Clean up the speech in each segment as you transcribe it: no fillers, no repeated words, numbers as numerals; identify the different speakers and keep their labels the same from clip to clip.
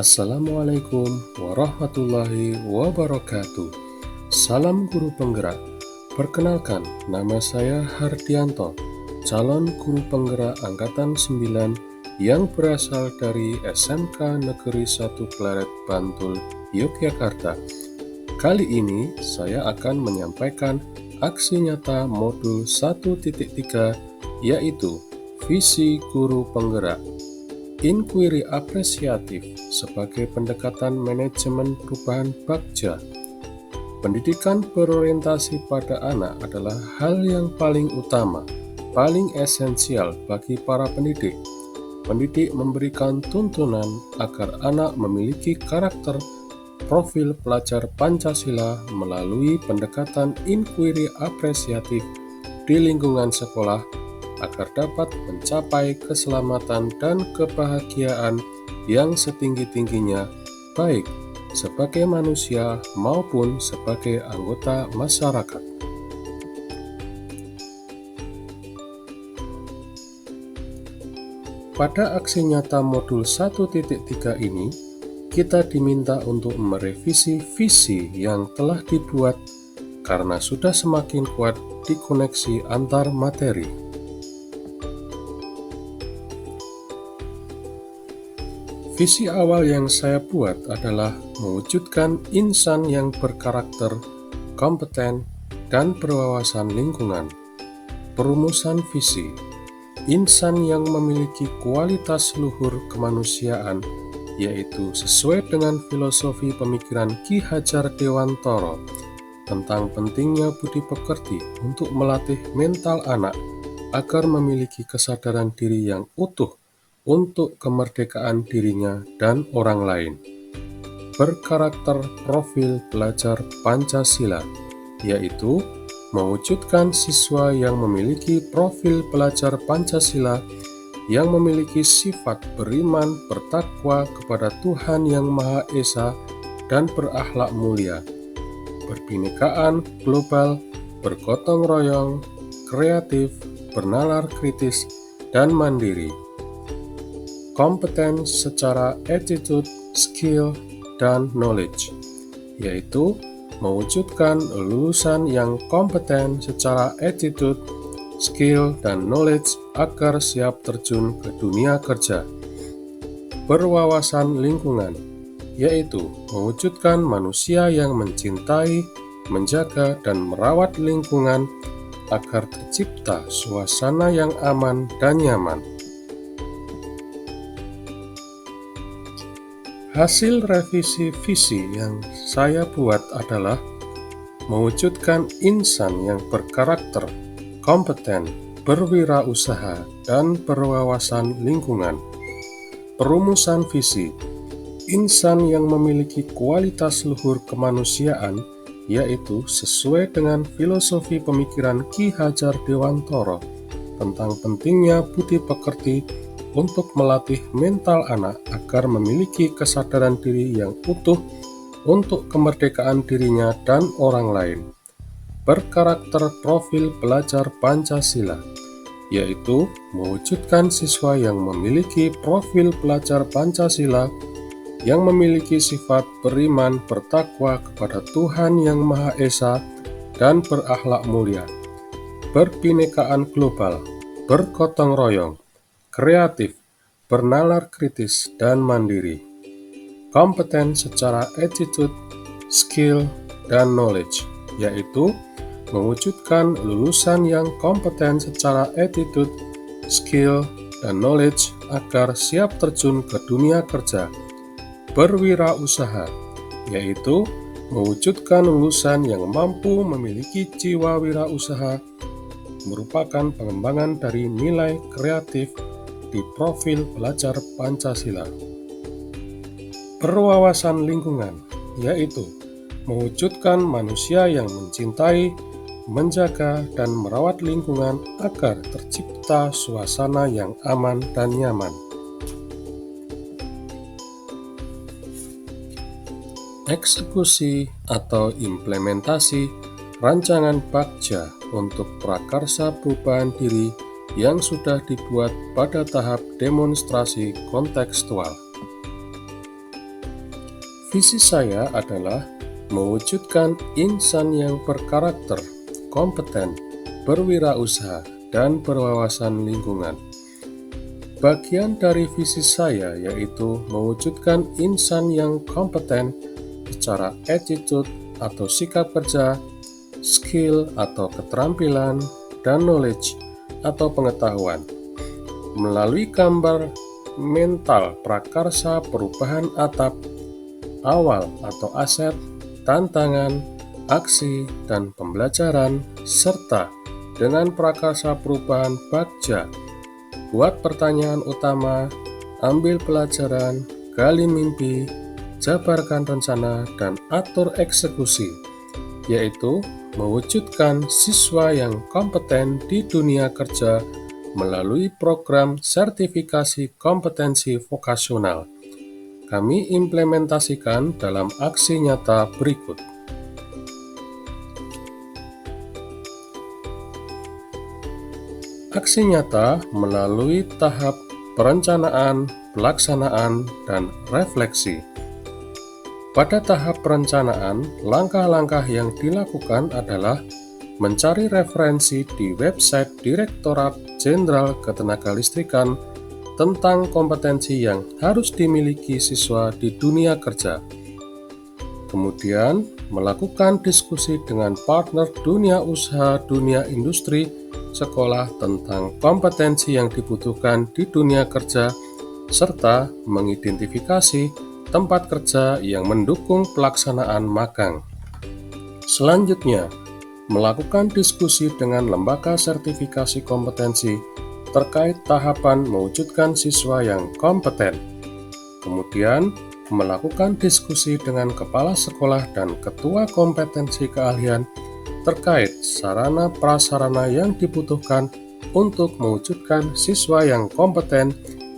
Speaker 1: Assalamualaikum warahmatullahi wabarakatuh. Salam guru penggerak. Perkenalkan, nama saya Hardianto, calon guru penggerak Angkatan 9 yang berasal dari SMK Negeri 1 Pleret, Bantul, Yogyakarta. Kali ini saya akan menyampaikan aksi nyata modul 1.3, yaitu visi guru penggerak. Inquiry apresiatif sebagai pendekatan manajemen perubahan bagja. Pendidikan berorientasi pada anak adalah hal yang paling utama, paling esensial bagi para pendidik. Pendidik memberikan tuntunan agar anak memiliki karakter profil pelajar Pancasila melalui pendekatan inquiry apresiatif di lingkungan sekolah agar dapat mencapai keselamatan dan kebahagiaan yang setinggi-tingginya, baik sebagai manusia maupun sebagai anggota masyarakat. Pada aksi nyata modul 1.3 ini, kita diminta untuk merevisi visi yang telah dibuat karena sudah semakin kuat dikoneksi antar materi. Visi awal yang saya buat adalah mewujudkan insan yang berkarakter, kompeten, dan berwawasan lingkungan. Perumusan visi, insan yang memiliki kualitas luhur kemanusiaan, yaitu sesuai dengan filosofi pemikiran Ki Hajar Dewantara tentang pentingnya budi pekerti untuk melatih mental anak agar memiliki kesadaran diri yang utuh untuk kemerdekaan dirinya dan orang lain. Berkarakter profil pelajar Pancasila, yaitu mewujudkan siswa yang memiliki profil pelajar Pancasila yang memiliki sifat beriman, bertakwa kepada Tuhan Yang Maha Esa, dan berakhlak mulia, berbhinekaan global, bergotong royong, kreatif, bernalar kritis, dan mandiri. Kompeten secara attitude, skill, dan knowledge, yaitu mewujudkan lulusan yang kompeten secara attitude, skill, dan knowledge agar siap terjun ke dunia kerja. Berwawasan lingkungan, yaitu mewujudkan manusia yang mencintai, menjaga, dan merawat lingkungan agar tercipta suasana yang aman dan nyaman. Hasil revisi visi yang saya buat adalah mewujudkan insan yang berkarakter, kompeten, berwirausaha, dan berwawasan lingkungan. Perumusan visi, insan yang memiliki kualitas luhur kemanusiaan, yaitu sesuai dengan filosofi pemikiran Ki Hajar Dewantara tentang pentingnya budi pekerti untuk melatih mental anak agar memiliki kesadaran diri yang utuh untuk kemerdekaan dirinya dan orang lain. Berkarakter profil pelajar Pancasila, yaitu mewujudkan siswa yang memiliki profil pelajar Pancasila yang memiliki sifat beriman, bertakwa kepada Tuhan Yang Maha Esa, dan berakhlak mulia, berbhinekaan global, bergotong royong, kreatif, bernalar kritis, dan mandiri. Kompeten secara attitude, skill, dan knowledge, yaitu mewujudkan lulusan yang kompeten secara attitude, skill, dan knowledge agar siap terjun ke dunia kerja. Berwirausaha, yaitu mewujudkan lulusan yang mampu memiliki jiwa wirausaha, merupakan pengembangan dari nilai kreatif di profil pelajar Pancasila. Berwawasan lingkungan, yaitu mewujudkan manusia yang mencintai, menjaga, dan merawat lingkungan agar tercipta suasana yang aman dan nyaman. Eksekusi atau implementasi rancangan bagja untuk prakarsa perubahan diri yang sudah dibuat pada tahap demonstrasi kontekstual. Visi saya adalah mewujudkan insan yang berkarakter, kompeten, berwirausaha, dan berwawasan lingkungan. Bagian dari visi saya yaitu mewujudkan insan yang kompeten secara attitude atau sikap kerja, skill atau keterampilan, dan knowledge atau pengetahuan. Melalui gambar mental prakarsa perubahan atap, awal atau aset, tantangan, aksi, dan pembelajaran, serta dengan prakarsa perubahan bagja, buat pertanyaan utama, ambil pelajaran, gali mimpi, jabarkan rencana, dan atur eksekusi, yaitu mewujudkan siswa yang kompeten di dunia kerja melalui program sertifikasi kompetensi vokasional. Kami implementasikan dalam aksi nyata berikut. Aksi nyata melalui tahap perencanaan, pelaksanaan, dan refleksi. Pada tahap perencanaan, langkah-langkah yang dilakukan adalah mencari referensi di website Direktorat Jenderal Ketenagalistrikan tentang kompetensi yang harus dimiliki siswa di dunia kerja. Kemudian, melakukan diskusi dengan partner dunia usaha, dunia industri, sekolah tentang kompetensi yang dibutuhkan di dunia kerja, serta mengidentifikasi tempat kerja yang mendukung pelaksanaan magang. Selanjutnya, melakukan diskusi dengan lembaga sertifikasi kompetensi terkait tahapan mewujudkan siswa yang kompeten. Kemudian, melakukan diskusi dengan kepala sekolah dan ketua kompetensi keahlian terkait sarana prasarana yang dibutuhkan untuk mewujudkan siswa yang kompeten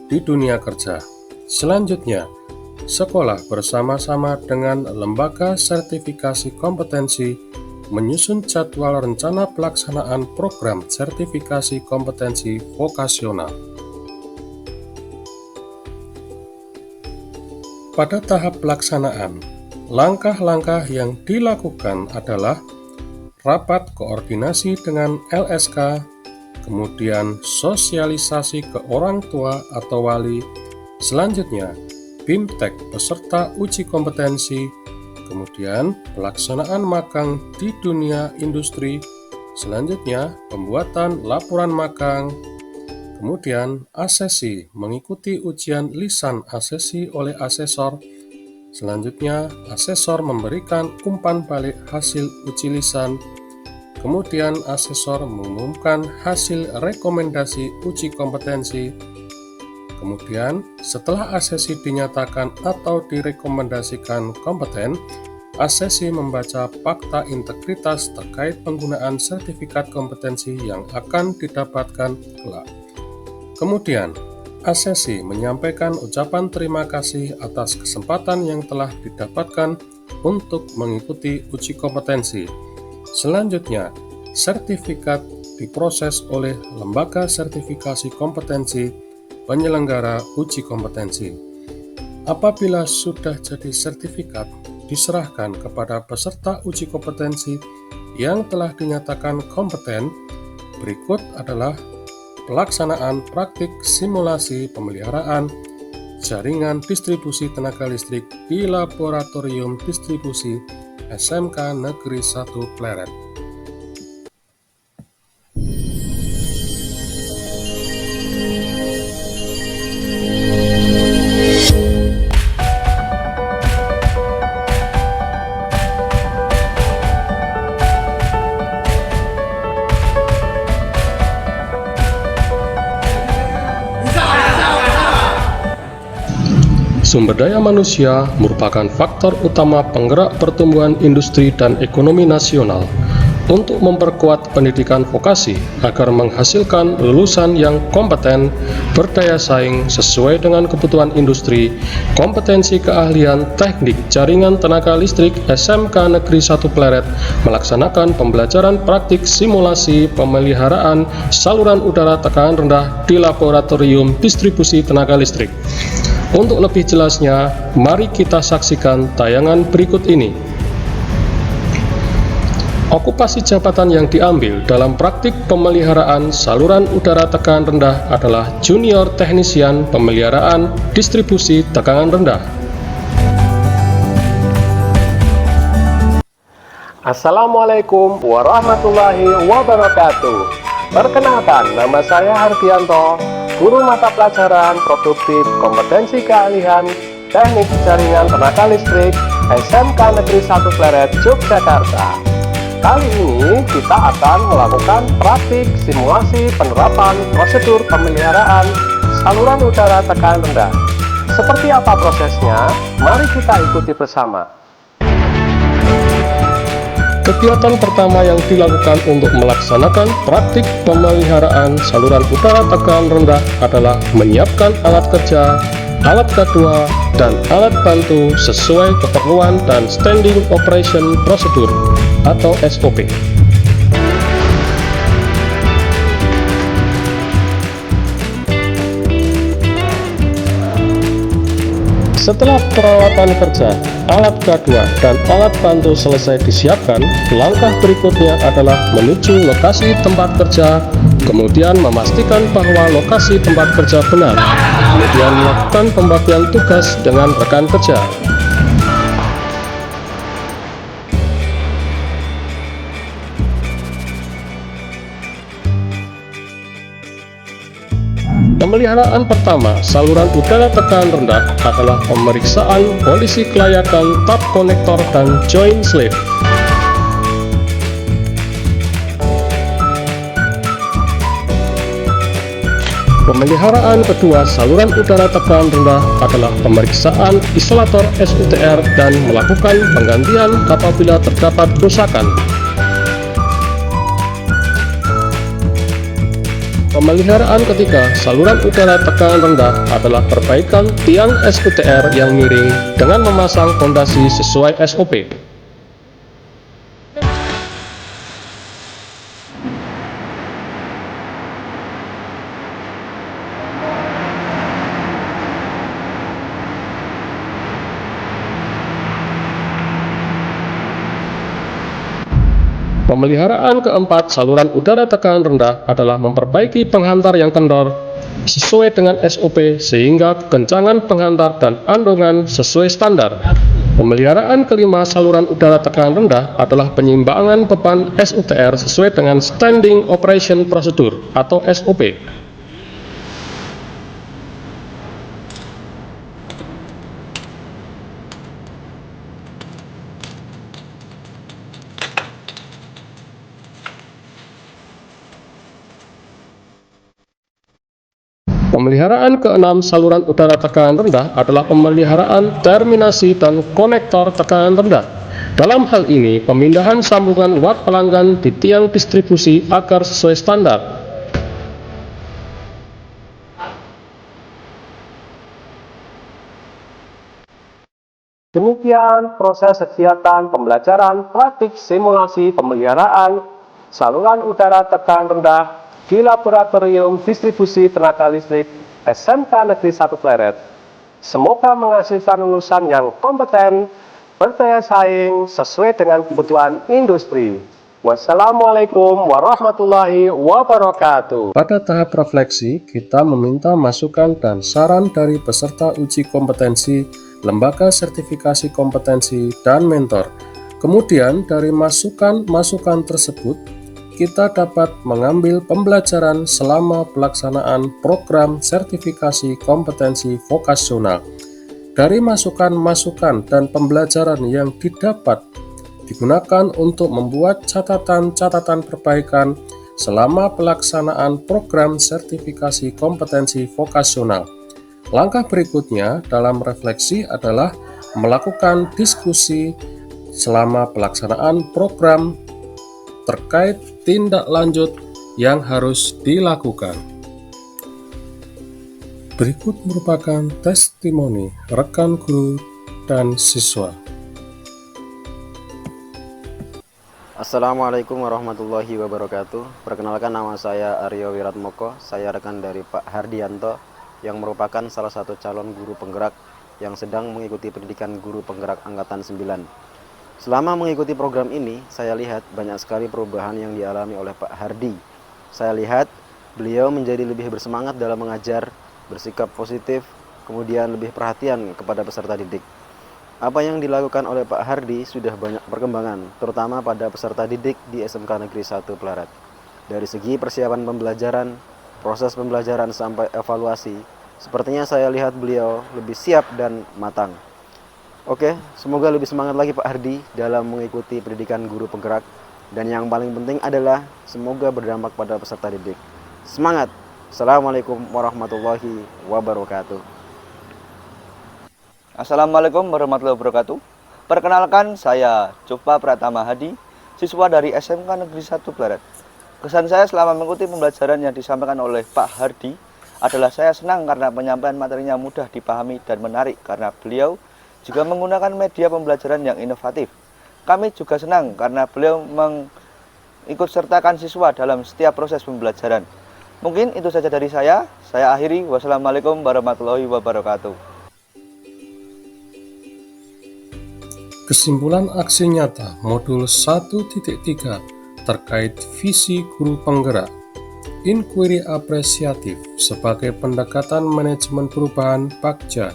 Speaker 1: di dunia kerja. Selanjutnya, sekolah bersama-sama dengan lembaga sertifikasi kompetensi menyusun jadwal rencana pelaksanaan program sertifikasi kompetensi vokasional. Pada tahap pelaksanaan, langkah-langkah yang dilakukan adalah rapat koordinasi dengan LSK, kemudian sosialisasi ke orang tua atau wali, selanjutnya BIMTEK peserta uji kompetensi, kemudian pelaksanaan magang di dunia industri, selanjutnya pembuatan laporan magang, kemudian asesi mengikuti ujian lisan asesi oleh asesor, selanjutnya asesor memberikan umpan balik hasil uji lisan, kemudian asesor mengumumkan hasil rekomendasi uji kompetensi. Kemudian, setelah asesi dinyatakan atau direkomendasikan kompeten, asesi membaca fakta integritas terkait penggunaan sertifikat kompetensi yang akan didapatkan kelak. Kemudian, asesi menyampaikan ucapan terima kasih atas kesempatan yang telah didapatkan untuk mengikuti uji kompetensi. Selanjutnya, sertifikat diproses oleh lembaga sertifikasi kompetensi penyelenggara uji kompetensi. Apabila sudah jadi sertifikat, diserahkan kepada peserta uji kompetensi yang telah dinyatakan kompeten. Berikut adalah pelaksanaan praktik simulasi pemeliharaan jaringan distribusi tenaga listrik di Laboratorium Distribusi SMK Negeri 1 Pleret. Sumber daya manusia merupakan faktor utama penggerak pertumbuhan industri dan ekonomi nasional. Untuk memperkuat pendidikan vokasi agar menghasilkan lulusan yang kompeten, berdaya saing sesuai dengan kebutuhan industri, kompetensi keahlian teknik jaringan tenaga listrik SMK Negeri 1 Pleret melaksanakan pembelajaran praktik simulasi pemeliharaan saluran udara tekanan rendah di Laboratorium Distribusi Tenaga Listrik. Untuk lebih jelasnya, mari kita saksikan tayangan berikut ini. Okupasi jabatan yang diambil dalam praktik pemeliharaan saluran udara tegangan rendah adalah junior teknisian pemeliharaan distribusi tegangan rendah.
Speaker 2: Assalamualaikum warahmatullahi wabarakatuh. Perkenalkan, nama saya Hardianto, guru mata pelajaran produktif kompetensi keahlian teknik jaringan tenaga listrik SMK Negeri 1 Pleret, Yogyakarta. Kali ini kita akan melakukan praktik simulasi penerapan prosedur pemeliharaan saluran udara tegangan rendah. Seperti apa prosesnya? Mari kita ikuti bersama.
Speaker 1: Kegiatan pertama yang dilakukan untuk melaksanakan praktik pemeliharaan saluran udara tegangan rendah adalah menyiapkan alat kerja, alat kedua, dan alat bantu sesuai keperluan dan Standing Operation Procedure atau SOP. Setelah peralatan kerja, alat kedua, dan alat bantu selesai disiapkan, langkah berikutnya adalah menuju lokasi tempat kerja, kemudian memastikan bahwa lokasi tempat kerja benar, kemudian melakukan pembagian tugas dengan rekan kerja. Pemeliharaan pertama saluran udara tegangan rendah adalah pemeriksaan kondisi kelayakan tap konektor dan joint sleeve. Pemeliharaan kedua saluran udara tegangan rendah adalah pemeriksaan isolator SUTR dan melakukan penggantian apabila terdapat kerusakan. Pemeliharaan ketiga saluran udara tegangan rendah adalah perbaikan tiang SUTR yang miring dengan memasang fondasi sesuai SOP. Pemeliharaan keempat saluran udara tegangan rendah adalah memperbaiki penghantar yang kendor sesuai dengan SOP sehingga kekencangan penghantar dan andongan sesuai standar. Pemeliharaan kelima saluran udara tegangan rendah adalah penyeimbangan beban SUTR sesuai dengan Standing Operation Procedure atau SOP. Pemeliharaan keenam saluran udara tegangan rendah adalah pemeliharaan terminasi dan konektor tegangan rendah. Dalam hal ini, pemindahan sambungan watt pelanggan di tiang distribusi agar sesuai standar.
Speaker 2: Demikian proses kegiatan pembelajaran praktik simulasi pemeliharaan saluran udara tegangan rendah di Laboratorium Distribusi Tenaga Listrik SMK Negeri 1 Pleret. Semoga menghasilkan lulusan yang kompeten, berdaya saing sesuai dengan kebutuhan industri. Wassalamualaikum warahmatullahi wabarakatuh.
Speaker 1: Pada tahap refleksi, kita meminta masukan dan saran dari peserta uji kompetensi, lembaga sertifikasi kompetensi, dan mentor. Kemudian dari masukan-masukan tersebut, kita dapat mengambil pembelajaran selama pelaksanaan program sertifikasi kompetensi vokasional. Dari masukan-masukan dan pembelajaran yang didapat digunakan untuk membuat catatan-catatan perbaikan selama pelaksanaan program sertifikasi kompetensi vokasional. Langkah berikutnya dalam refleksi adalah melakukan diskusi selama pelaksanaan program terkait tindak lanjut yang harus dilakukan. Berikut merupakan testimoni rekan guru dan siswa.
Speaker 3: Assalamualaikum warahmatullahi wabarakatuh. Perkenalkan, nama saya Aryo Wiratmoko. Saya rekan dari Pak Hardianto yang merupakan salah satu calon guru penggerak yang sedang mengikuti pendidikan guru penggerak Angkatan 9. Selama mengikuti program ini, saya lihat banyak sekali perubahan yang dialami oleh Pak Hardi. Saya lihat beliau menjadi lebih bersemangat dalam mengajar, bersikap positif, kemudian lebih perhatian kepada peserta didik. Apa yang dilakukan oleh Pak Hardi sudah banyak perkembangan, terutama pada peserta didik di SMK Negeri 1 Pelarat. Dari segi persiapan pembelajaran, proses pembelajaran sampai evaluasi, sepertinya saya lihat beliau lebih siap dan matang. Oke, semoga lebih semangat lagi Pak Hardi dalam mengikuti pendidikan guru penggerak. Dan yang paling penting adalah semoga berdampak pada peserta didik. Semangat! Assalamualaikum warahmatullahi wabarakatuh.
Speaker 4: Assalamualaikum warahmatullahi wabarakatuh. Perkenalkan, saya Coba Pratama Hadi, siswa dari SMK Negeri 1 Pelarat. Kesan saya selama mengikuti pembelajaran yang disampaikan oleh Pak Hardi adalah saya senang karena penyampaian materinya mudah dipahami dan menarik karena beliau juga menggunakan media pembelajaran yang inovatif. Kami juga senang karena beliau mengikut sertakan siswa dalam setiap proses pembelajaran. Mungkin itu saja dari saya akhiri. Wassalamualaikum warahmatullahi wabarakatuh.
Speaker 1: Kesimpulan aksi nyata modul 1.3 terkait visi guru penggerak. Inquiry apresiatif sebagai pendekatan manajemen perubahan Bagja.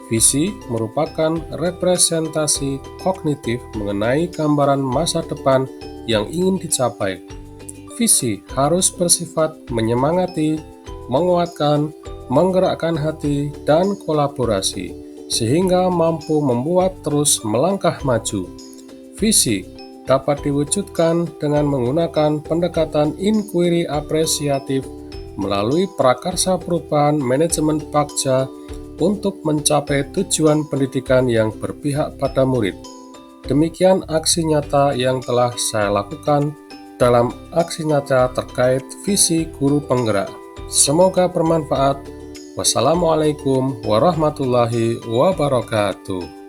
Speaker 1: Visi merupakan representasi kognitif mengenai gambaran masa depan yang ingin dicapai. Visi harus bersifat menyemangati, menguatkan, menggerakkan hati, dan kolaborasi, sehingga mampu membuat terus melangkah maju. Visi dapat diwujudkan dengan menggunakan pendekatan inquiry apresiatif melalui prakarsa perubahan manajemen Bagja untuk mencapai tujuan pendidikan yang berpihak pada murid. Demikian aksi nyata yang telah saya lakukan dalam aksi nyata terkait visi guru penggerak. Semoga bermanfaat. Wassalamualaikum warahmatullahi wabarakatuh.